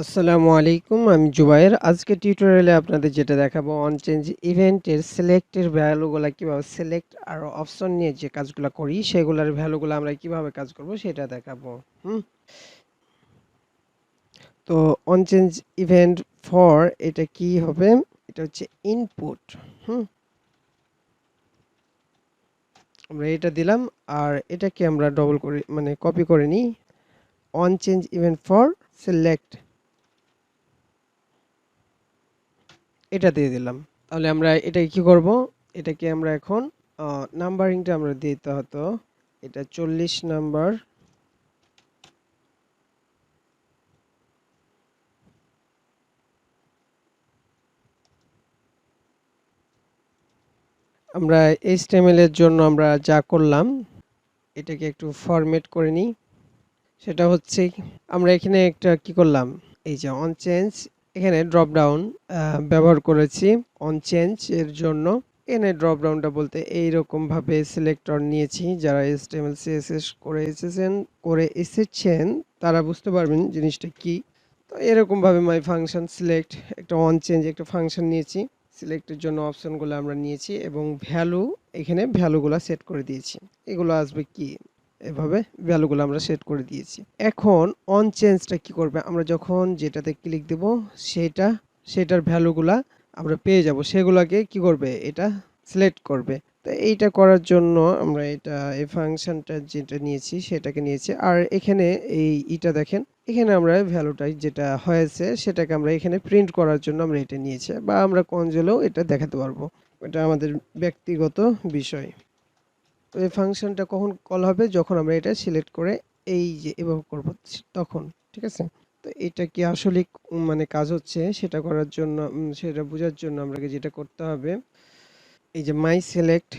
আসসালামু আলাইকুম, আমি জুবায়ের। আজকে টিউটোরিয়ালে আপনাদের যেটা দেখাবো অনচেঞ্জ ইভেন্টের সিলেক্টের ভ্যালুগুলা কিভাবে সিলেক্ট আর অপশন নিয়ে যে কাজগুলো করি সেগুলোর ভ্যালুগুলো আমরা কিভাবে কাজ করব সেটা দেখাবো। হুম তো অনচেঞ্জ ইভেন্ট ফর এটা কি হবে? এটা হচ্ছে ইনপুট। হুম আমরা এটা দিলাম আর এটাকে আমরা ডবল করে মানে কপি করে নিই। অনচেঞ্জ ইভেন্ট ফর সিলেক্ট এটা দিয়ে দিলাম। তাহলে আমরা এটাকে কি করব? এটাকে আমরা এখন নাম্বারিংটা আমরা দিতে হতো। এটা 40 নাম্বার। আমরা HTML এর জন্য আমরা যা করলাম এটাকে একটু ফরম্যাট করে নিই। সেটা হচ্ছে আমরা এখানে একটা কি করলাম, এই যে অন চেঞ্জ এখানে ড্রপ ডাউন ব্যবহার করেছি অন চেঞ্জ এর জন্য। এখানে ড্রপ ডাউনটা বলতে এইরকম ভাবে সিলেক্টর নিয়েছি। যারা HTML CSS করে এসেছেন তারা বুঝতে পারবেন জিনিসটা কি। তো এরকম ভাবে মাই ফাংশন সিলেক্ট একটা অন চেঞ্জ একটা ফাংশন নিয়েছি। সিলেক্টের জন্য অপশনগুলো আমরা নিয়েছি এবং ভ্যালু এখানে ভ্যালুগুলো সেট করে দিয়েছি। এগুলো আসবে কি এভাবে ভ্যালুগুলো আমরা সেট করে দিয়েছি। এখন অন চেঞ্জটা কি করবে? আমরা যখন যেটাতে ক্লিক দেব সেটার ভ্যালুগুলা আমরা পেয়ে যাব। সেগুলোকে কি করবে? এটা সিলেক্ট করবে। তো এইটা করার জন্য আমরা এই ফাংশনটা যেটা নিয়েছি সেটাকে নিয়েছি। আর এখানে এটা দেখেন, এখানে আমরা ভ্যালুটা যেটা হয়েছে সেটাকে আমরা এখানে প্রিন্ট করার জন্য আমরা এটা নিয়েছি, বা আমরা কনজোলেও এটা দেখাতে পারবো। এটা আমাদের ব্যক্তিগত বিষয়। তো এই ফাংশনটা কখন কল হবে? যখন আমরা এটা সিলেক্ট করে এই যে এভাবে করব তখন। ঠিক আছে? তো এটা কি আসলে মানে কাজ হচ্ছে সেটা করার জন্য সেটা বোঝার জন্য আমাকে যেটা করতে হবে, এই যে মাই সিলেক্ট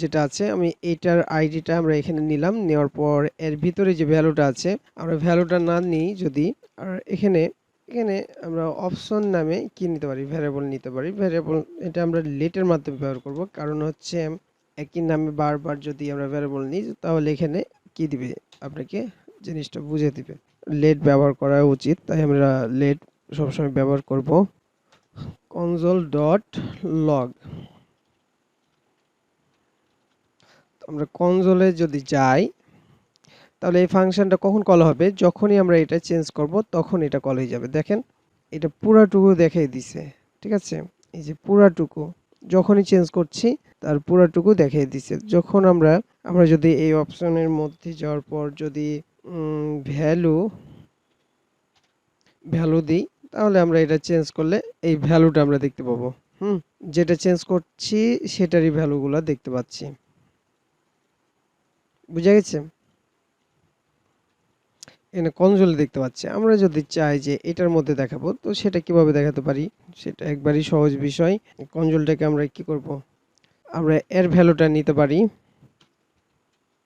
যেটা আছে আমি এটার আইডিটা আমরা এখানে নিলাম। নেওয়ার পর এর ভিতরে যে ভ্যালুটা আছে আমরা ভ্যালুটা না নিই যদি, আর এখানে এখানে আমরা অপশন নামে কি নিতে পারি? ভ্যারিয়েবল নিতে পারি। ভ্যারিয়েবল এটা আমরা লেটের মাধ্যমে ব্যবহার করব, কারণ হচ্ছে একই নামে বারবার যদি আমরা ভ্যারিয়েবল নিই তাহলে এখানে কি দিবে আপনাকে জিনিসটা বুঝে দিবে। লেট ব্যবহার করা উচিত, তাই আমরা লেট সবসময় ব্যবহার করব। Console dot log. আমরা কনসোলে যদি যাই তাহলে এই ফাংশনটা কখন কল হবে? যখনই আমরা এটা চেঞ্জ করব তখন এটা কল হয়ে যাবে। দেখেন এটা পুরাটুকু দেখাই দিছে। ঠিক আছে? এই যে পুরাটুকু যখনই চেঞ্জ করছি তার পুরাটুকু দেখাই দিছে। যখন আমরা যদি এই অপশনের মধ্যে যাওয়ার পর যদি ভ্যালু ভ্যালু দিই তাহলে আমরা এটা চেঞ্জ করলে এই ভ্যালুটা আমরা দেখতে পাবো। যেটা চেঞ্জ করছি সেটারই ভ্যালুগুলো দেখতে পাচ্ছি। বুঝা গেছে? এখানে কনসোলে দেখতে পাচ্ছি। আমরা যদি চাই যে এটার মধ্যে দেখাবো তো সেটা কিভাবে দেখাতে পারি? সেটা একবারই সহজ বিষয়। কনসোলটাকে আমরা কি করব? আমরা এর ভ্যালুটা নিতে পারি।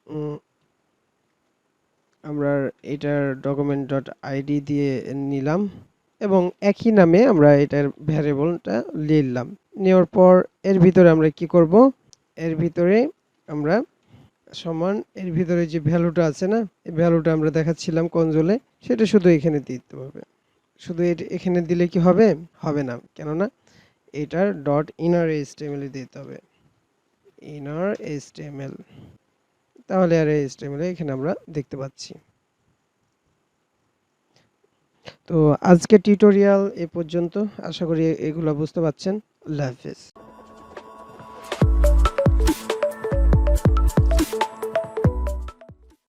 উম, আমরা এটার ডকুমেন্ট ডট আইডি দিয়ে নিলাম এবং একই নামে আমরা এটার ভ্যারিয়েবলটা নিলাম। নেওয়ার পর এর ভিতরে আমরা কি করব? এর ভিতরে আমরা সমান এর ভিতরে যে ভ্যালুটা আছে না, এই ভ্যালুটা আমরা দেখাচ্ছিলাম কনসোলে, সেটা শুধু এখানে দিতে হবে। শুধু এখানে দিলে কি হবে? হবে না, কেননা এটার ডট ইনার এইচটিএমএল দিতে হবে। ইনার এইচটিএমএল, তাহলে আর এইচটিএমএল এখানে আমরা দেখতে পাচ্ছি। তো আজকে টিউটোরিয়াল এ পর্যন্ত। আশা করি এগুলো বুঝতে পারছেন। আল্লাহ হাফেজ।